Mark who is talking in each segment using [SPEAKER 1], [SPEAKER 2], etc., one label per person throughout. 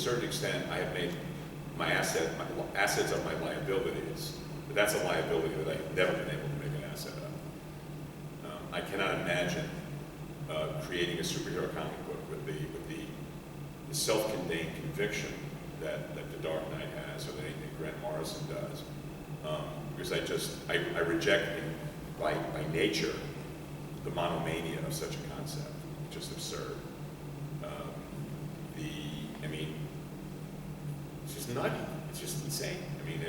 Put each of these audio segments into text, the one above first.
[SPEAKER 1] certain extent, I have made my assets are my liabilities, but that's a liability that I've never been able to make an asset of. I cannot imagine creating a superhero comic book with the self-contained conviction that the Dark Knight has, or that anything Grant Morrison does, because I reject by nature the monomania of such a concept. It's just absurd. It's just nutty. It's just insane. I mean,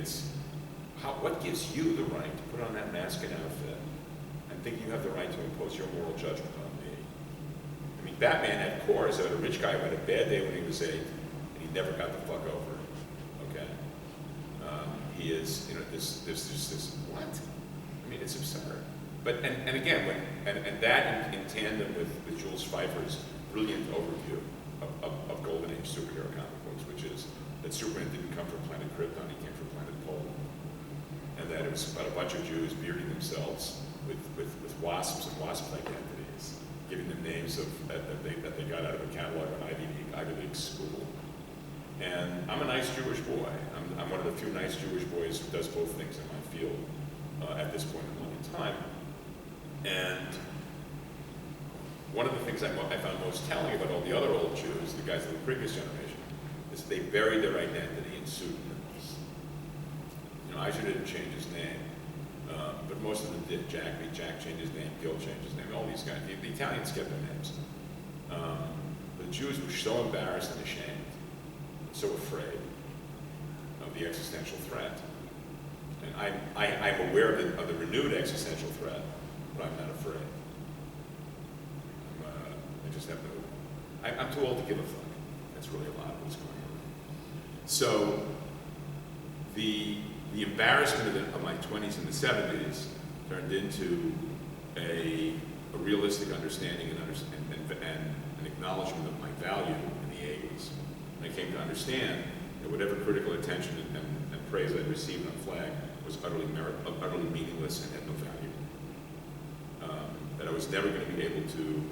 [SPEAKER 1] what gives you the right to put on that mask and outfit and think you have the right to impose your moral judgment on me? I mean, Batman had cores about a rich guy who had a bad day when he was 8, and he never got the fuck over it. Okay, he is, there's just this what? I mean, it's absurd. But and again, that in tandem with Jules Pfeiffer's brilliant overview of Golden Age superhero comic books, which is that Superman didn't come from planet Krypton, he came from planet Pole, and that it was about a bunch of Jews bearding themselves with wasps and wasp-like entities, giving them names that they got out of a catalog of an Ivy League school. And I'm a nice Jewish boy. I'm one of the few nice Jewish boys who does both things in my field at this point in time. And one of the things I found most telling about all the other old Jews, the guys of the previous generation, is they buried their identity in pseudonyms. Eisner didn't change his name, but most of them did. Jack changed his name, Gil changed his name, all these guys. The Italians kept their names. The Jews were so embarrassed and ashamed, so afraid of the existential threat. And I'm aware of the renewed existential threat, but I'm not afraid. I just have no, I'm too old to give a fuck. That's really a lot of what's going on. So the embarrassment of my 20s and the 70s turned into a realistic understanding and an acknowledgement of my value in the 80s. And I came to understand that whatever critical attention and praise I'd received on Flagg was utterly meaningless and had no value. That I was never going to be able to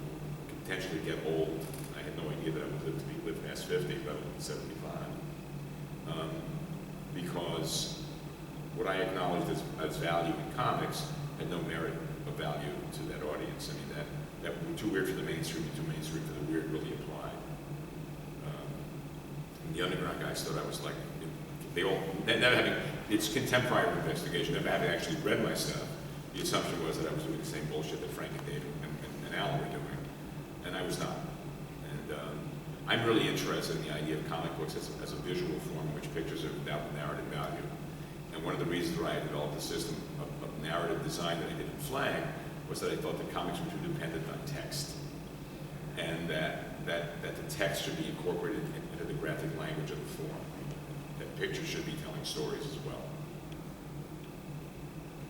[SPEAKER 1] potentially get old. I had no idea that I would live past 50, but 75. Because what I acknowledged as value in comics had no merit of value to that audience. I mean, that would be too weird for the mainstream and too mainstream for the weird really applied. And the underground guys thought I was like, never having, it's contemporary investigation, never having actually read my stuff, the assumption was that I was doing the same bullshit that Frank and David and Alan were doing, and I was not. And I'm really interested in the idea of comic books as a visual form in which pictures are without narrative value. And one of the reasons why I developed a system of narrative design that I did in Flagg was that I thought that comics were too dependent on text, and that the text should be incorporated into the graphic language of the form, that pictures should be telling stories as well.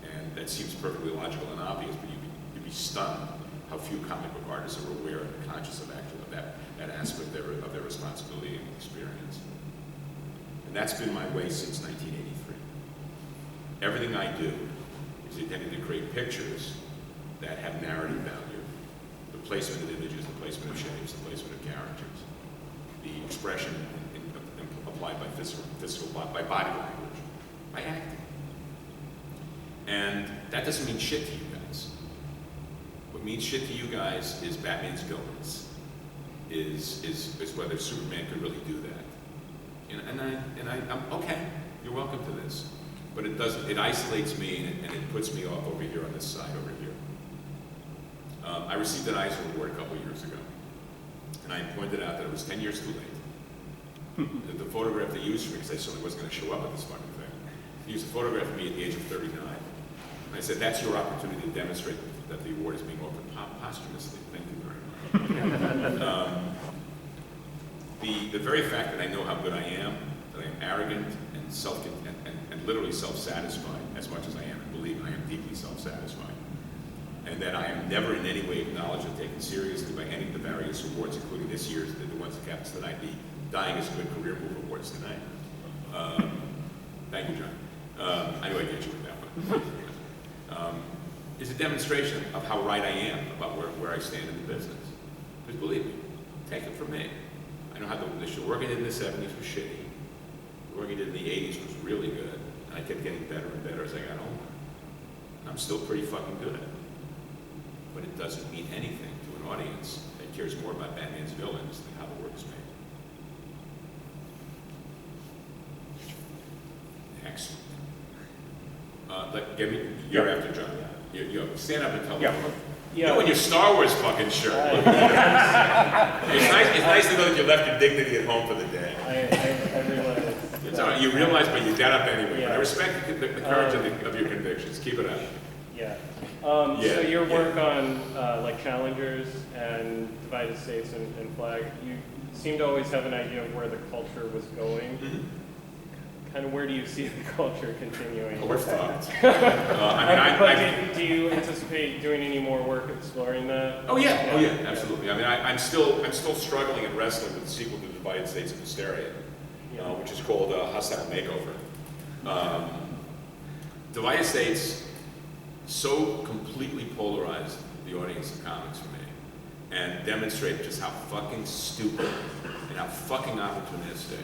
[SPEAKER 1] And that seems perfectly logical and obvious, but you'd be stunned how few comic book artists are aware and conscious of that aspect of their responsibility and experience. And that's been my way since 1983. Everything I do is intended to create pictures that have narrative value. The placement of images, the placement of shapes, the placement of characters, the expression applied by by body language, by acting. And that doesn't mean shit to you guys. What means shit to you guys is Batman's villains, is whether Superman could really do that. And I'm okay, you're welcome to this. But it isolates me and it puts me off over here on this side over here. I received an Eisner Award a couple of years ago, and I pointed out that it was 10 years too late. The photograph they used for me, because I certainly wasn't going to show up at this fucking thing, they used a photograph of me at the age of 39. And I said, that's your opportunity to demonstrate that the award is being offered posthumously. Thank you very much. The very fact that I know how good I am, that I am arrogant and literally self-satisfied as much as I am, and believe me, I am deeply self-satisfied, and that I am never in any way acknowledged or taken seriously by any of the various awards, including this year's, the ones that happens tonight, the Dying is a Good Career Move Awards tonight. Thank you, John. I knew I'd get you with that one. Is a demonstration of how right I am about where I stand in the business. Because believe me, take it from me, I know how the work I did in the 70s was shitty. The work I did in the 80s was really good. And I kept getting better and better as I got older. I'm still pretty fucking good at it. But it doesn't mean anything to an audience that cares more about Batman's villains than how the work is made. Excellent. You're after John. You stand up and tell me. You in your Star Wars fucking shirt. It's nice to know that you left your dignity at home for the day.
[SPEAKER 2] I realize.
[SPEAKER 1] It's all right. You realize, but you got up anyway. But I respect the courage of your convictions. Keep it up.
[SPEAKER 2] Yeah. So your work on like Challengers and Divided States and Flag, you seem to always have an idea of where the culture was going.
[SPEAKER 1] Mm-hmm.
[SPEAKER 2] Kind of where do you see the culture continuing?
[SPEAKER 1] Oh, we're fucked.
[SPEAKER 2] Do you anticipate doing any more work exploring that?
[SPEAKER 1] Oh yeah, absolutely. I mean, I'm still struggling and wrestling with the sequel to Divided States of Hysteria, which is called Hostile Makeover. Divided States so completely polarized the audience of comics for me, and demonstrated just how fucking stupid and how fucking opportunistic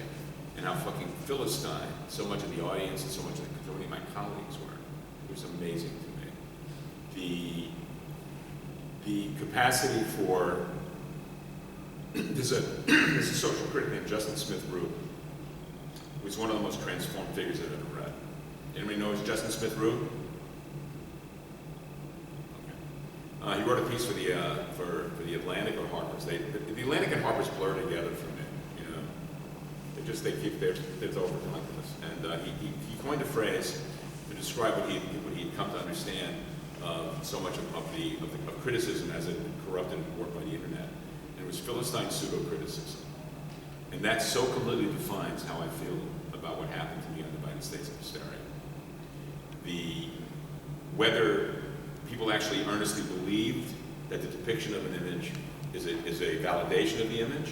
[SPEAKER 1] and how fucking Philistine so much of the audience and so many of my colleagues were. It was amazing to me. The capacity for, there's a social critic named Justin Smith-Rube, who's one of the most transformed figures I've ever read. Anybody know Justin Smith-Rube? Okay. He wrote a piece for the Atlantic or Harper's. The Atlantic and Harper's blur together for me. They keep their over-confidence. And he coined a phrase to describe what he had come to understand so much of criticism as it corrupted and warped by the internet. And it was Philistine pseudo-criticism. And that so completely defines how I feel about what happened to me on Divided States of Hysteria. Whether people actually earnestly believed that the depiction of an image is a validation of the image,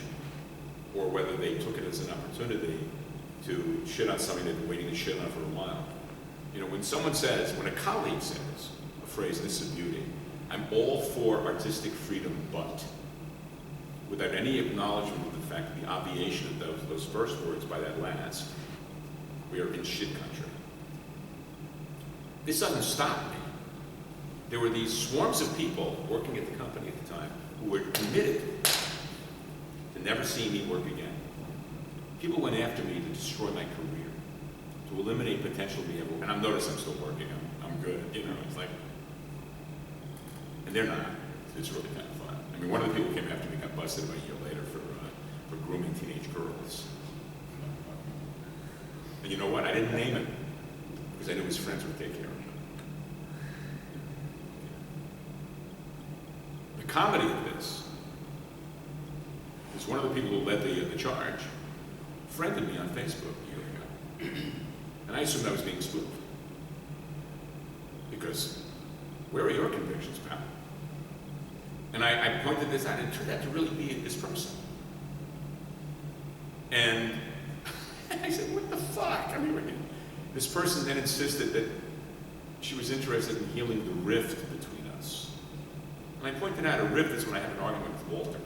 [SPEAKER 1] or whether they took it as an opportunity to shit on something they've been waiting to shit on for a while. You know, when a colleague says a phrase, "This is beauty," I'm all for artistic freedom, but without any acknowledgement of the fact that the obviation of those first words by that last, we are in shit country. This doesn't stop me. There were these swarms of people working at the company at the time who were committed to never seeing me work again. People went after me to destroy my career, to eliminate potential behavior. And I'm noticing I'm still working. I'm good. You know, it's like, and they're not. It's really kind of fun. I mean, one of the people who came after me got busted about a year later for grooming teenage girls. And you know what? I didn't name him because I knew his friends would take care of him. The comedy of this is one of the people who led the charge friended me on Facebook a year ago. And I assumed I was being spoofed. Because where are your convictions, pal? And I pointed this out, and it turned out to really be this person. And I said, what the fuck? I mean, this person then insisted that she was interested in healing the rift between us. And I pointed out a rift is when I had an argument with Walter.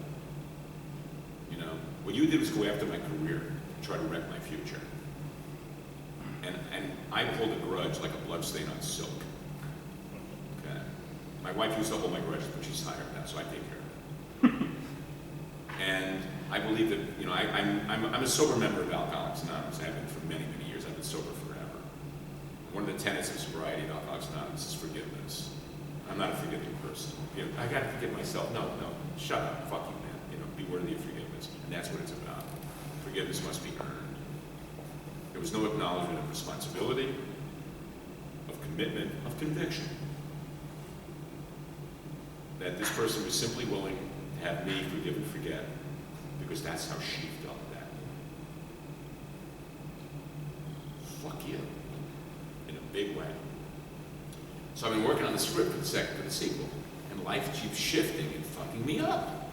[SPEAKER 1] You know, what you did was go after my career, try to wreck my future. And I hold a grudge like a bloodstain on silk. Okay. My wife used to hold my grudge, but she's tired now, so I take care of it. And I believe that, you know, I'm a sober member of Alcoholics Anonymous. I have been for many, many years. I've been sober forever. One of the tenets of sobriety of Alcoholics Anonymous is forgiveness. I'm not a forgiving person. You know, I got to forgive myself. No, shut up. Fuck you, man. You know, be worthy of forgiveness. And that's what it's about. Forgiveness must be earned. There was no acknowledgement of responsibility, of commitment, of conviction. That this person was simply willing to have me forgive and forget, because that's how she felt that. Fuck you, in a big way. So I've been working on the script for the sequel, and life keeps shifting and fucking me up.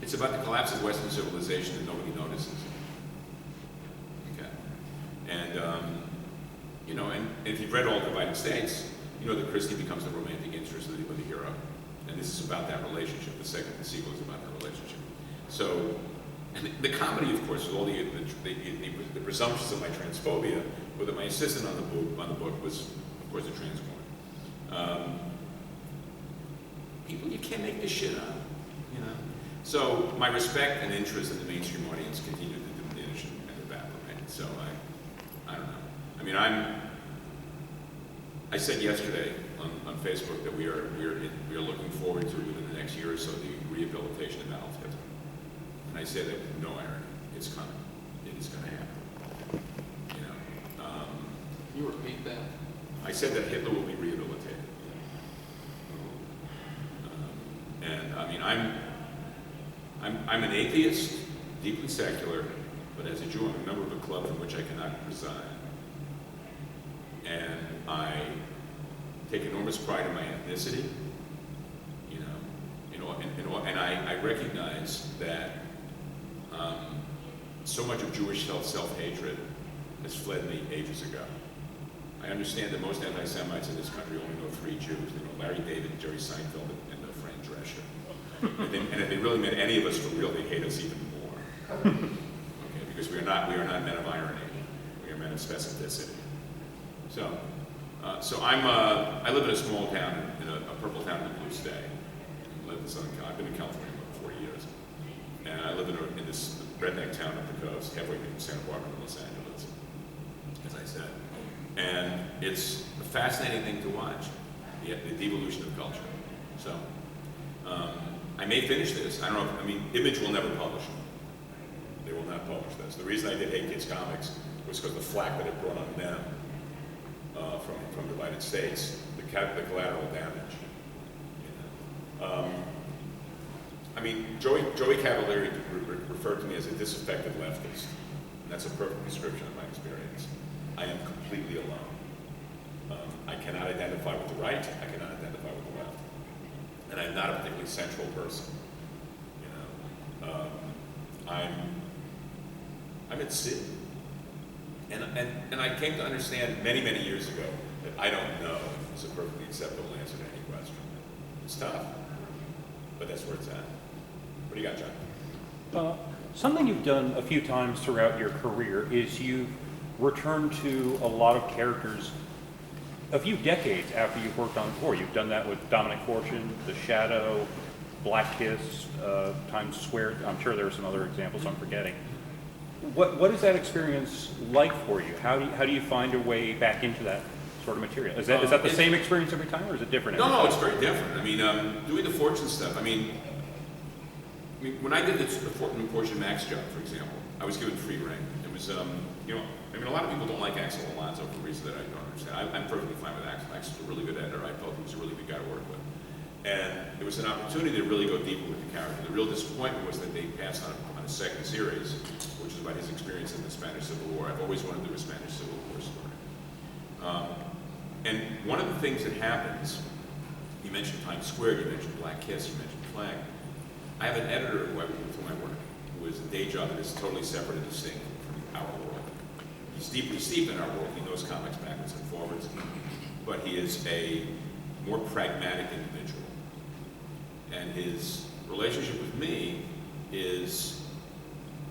[SPEAKER 1] It's about the collapse of Western civilization that nobody notices. Okay, and you know, and if you've read all Divided States, you know that Christie becomes the romantic interest of the hero, and this is about that relationship. The sequel is about that relationship. So And the comedy, of course, with all the presumptions of my transphobia, were that my assistant on the book was, of course, a trans woman. People, you can't make this shit up, you know? So my respect and interest in the mainstream audience continued to diminish and evaporate. So I don't know. I mean, I said yesterday on Facebook that we are looking forward to, within the next year or so, the rehabilitation of Adolf Hitler. And I said that no irony, it's coming. It is going to happen. You know.
[SPEAKER 3] You repeat that?
[SPEAKER 1] I said that Hitler will be rehabilitated. And I mean, I'm an atheist, deeply secular, but as a Jew, I'm a member of a club from which I cannot resign. And I take enormous pride in my ethnicity, and I recognize that so much of Jewish self-hatred has fled me ages ago. I understand that most anti-Semites in this country only know 3 Jews. They know Larry David, Jerry Seinfeld, and Fran Drescher. And if they really meant any of us for real, they'd hate us even more. Okay, because we are not men of irony. We are men of specificity. So I live in a small town, in a purple town in the blue state. I live in Southern California. I've been in California for 40 years. And I live in this redneck town up the coast, halfway between Santa Barbara and Los Angeles, as I said. And it's a fascinating thing to watch, the devolution of culture. So I may finish this. I don't know. I mean, Image will never publish it. They will not publish this. The reason I did Hate Kids Comics was because the flack that it brought on them from Divided States, the collateral damage. You know? I mean, Joey Cavalieri referred to me as a disaffected leftist, and that's a perfect description of my experience. I am completely alone. I cannot identify with the right. I cannot identify with the left, and I'm not a particularly central person. You know, I'm at sea. And I came to understand many years ago that I don't know is a perfectly acceptable answer to any question. It's tough, but that's where it's at. What do you got, John?
[SPEAKER 4] Something you've done a few times throughout your career is you've returned to a lot of characters a few decades after you've worked on before. You've done that with Dominic Fortune, The Shadow, Black Kiss, Times Square. I'm sure there are some other examples I'm forgetting. What is that experience like for you? How do you find your way back into that sort of material? Is that the same experience every time, or is it different?
[SPEAKER 1] No, it's very different. I mean, doing the Fortune stuff. I mean, when I did the Fortune Max job, for example, I was given free rein. It was, a lot of people don't like Axel Alonso for a reason that I don't understand. I'm perfectly fine with Axel. Axel's a really good editor. I felt he was a really good guy to work with. And it was an opportunity to really go deeper with the character. The real disappointment was that they passed on a second series, which is about his experience in the Spanish Civil War. I've always wanted to do a Spanish Civil War story. And one of the things that happens, you mentioned Times Square, you mentioned Black Kiss, you mentioned Flagg. I have an editor who I work with my work, who is a day job that is totally separate and distinct from our world. He's deeply steeped in our world. He knows comics backwards and forwards, but he is a more pragmatic individual. And his relationship with me is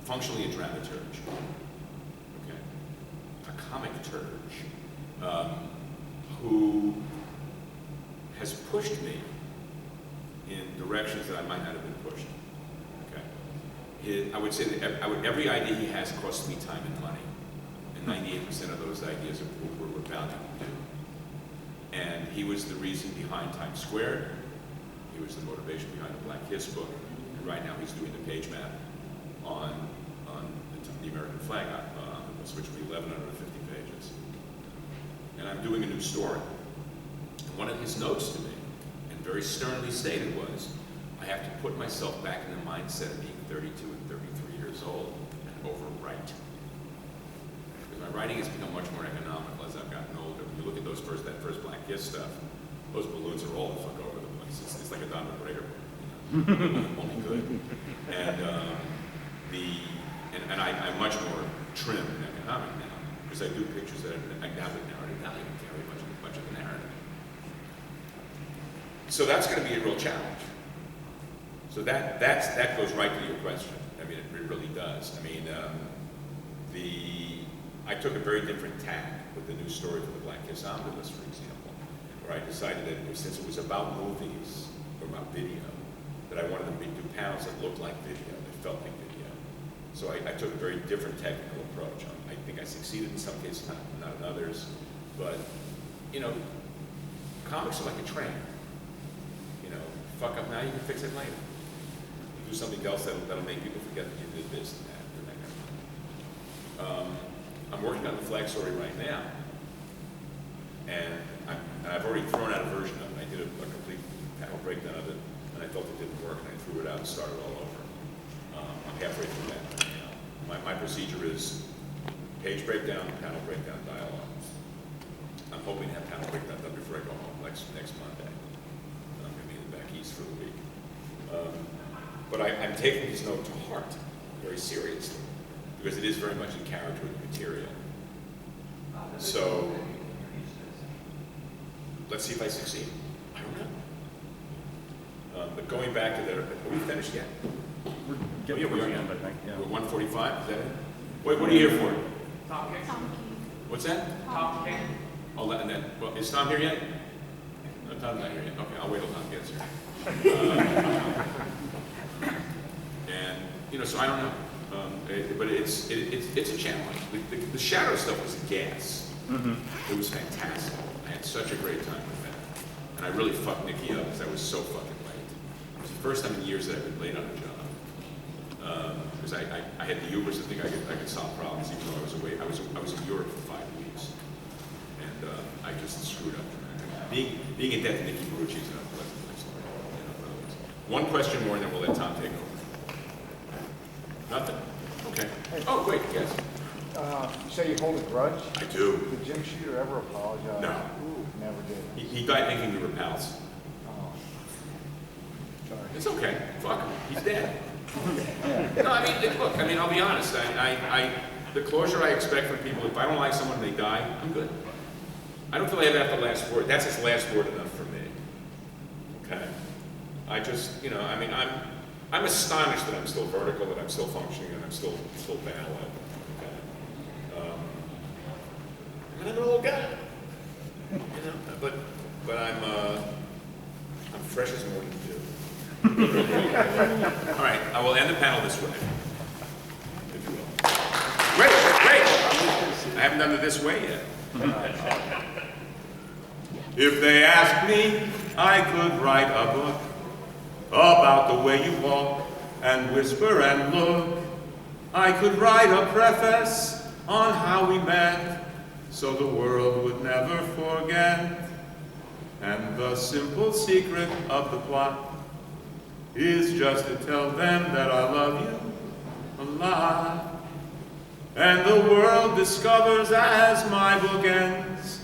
[SPEAKER 1] functionally a dramaturge, okay? A comic turge, who has pushed me in directions that I might not have been pushed, okay? I would say that every idea he has costs me time and money, and 98% of those ideas were valuable to do. And he was the reason behind Times Square. He was the motivation behind the Black Kiss book. And right now he's doing the page map on the American Flagg omnibus, which will be 1,150 pages. And I'm doing a new story. And one of his notes to me, and very sternly stated, was, I have to put myself back in the mindset of being 32 and 33 years old and overwrite. Because my writing has become much more economical as I've gotten older. When you look at that first Black Kiss stuff, those balloons are all the fuck over the place. It's like a Don McGregor, only good. And I'm much more trim and economic now, because I do pictures that I now with narrative value and carry much of the narrative. So that's going to be a real challenge. So that goes right to your question. I mean, it really does. I mean, I took a very different tack with the new story for the Black Kiss Omnibus, for example, where I decided that since it was about movies or about video, that I wanted them to do panels that looked like video, that felt like video. So I took a very different technical approach. I think I succeeded in some cases, not in others. But, you know, comics are like a train. You know, fuck up now, you can fix it later. You do something else that'll make people forget that you did this and that. I'm working on the Flagg story right now. And I've already thrown out a version of it. I did a complete panel breakdown of it, and I felt it didn't work, and I threw it out and started all over. I'm halfway through that right now. My procedure is page breakdown, panel breakdown, dialogue. I'm hoping to have panel breakdown done before I go home next Monday. I'm going to be back east for the week. But I'm taking this note to heart very seriously, because it is very much in character with the material. So, let's see if I succeed. I don't know. But going back to are we finished yet?
[SPEAKER 4] We're getting towards the end, I think. Yeah.
[SPEAKER 1] We're 1:45, is that it? Wait, what are you here for?
[SPEAKER 5] Tom King.
[SPEAKER 1] What's that?
[SPEAKER 5] Tom King.
[SPEAKER 1] Oh, and then, well, is Tom here yet? No, Tom's not here yet. Okay, I'll wait till Tom gets here. And, you know, so I don't know. But it's a challenge. The shadow stuff was a gas. It was fantastic. I had such a great time with that. And I really fucked Nikki up because I was so fucking late. It was the first time in years that I've been late on a job. Because I had the hubris to think I could solve problems even though I was away. I was in Europe for 5 weeks. And I just screwed up. Being in debt to Nikki Marucci is an unpleasant story. One question more and then we'll let Tom take over. Nothing? Okay. Oh, wait, yes.
[SPEAKER 6] You say you hold a grudge?
[SPEAKER 1] I do.
[SPEAKER 6] Did Jim Shooter ever apologize?
[SPEAKER 1] No.
[SPEAKER 6] Ooh, never did.
[SPEAKER 1] He died thinking we were pals.
[SPEAKER 6] Oh. Sorry.
[SPEAKER 1] It's okay. Fuck him. He's dead. No, I mean, look, I mean, I'll be honest. The closure I expect from people, if I don't like someone and they die, I'm good. I don't feel I have the last word. That's his last word enough for me. Okay? I just, you know, I mean, I'm astonished that I'm still vertical, that I'm still functioning, and I'm still valid. Okay? And I'm an old guy. You know, but I'm fresh as morning dew. All right, I will end the panel this way, if you will. Great. I haven't done it this way yet. If they asked me, I could write a book about the way you walk and whisper and look. I could write a preface on how we met, so the world would never forget. And the simple secret of the plot is just to tell them that I love you a lot. And the world discovers as my book ends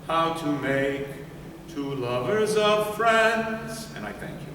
[SPEAKER 1] how to make two lovers of friends. And I thank you.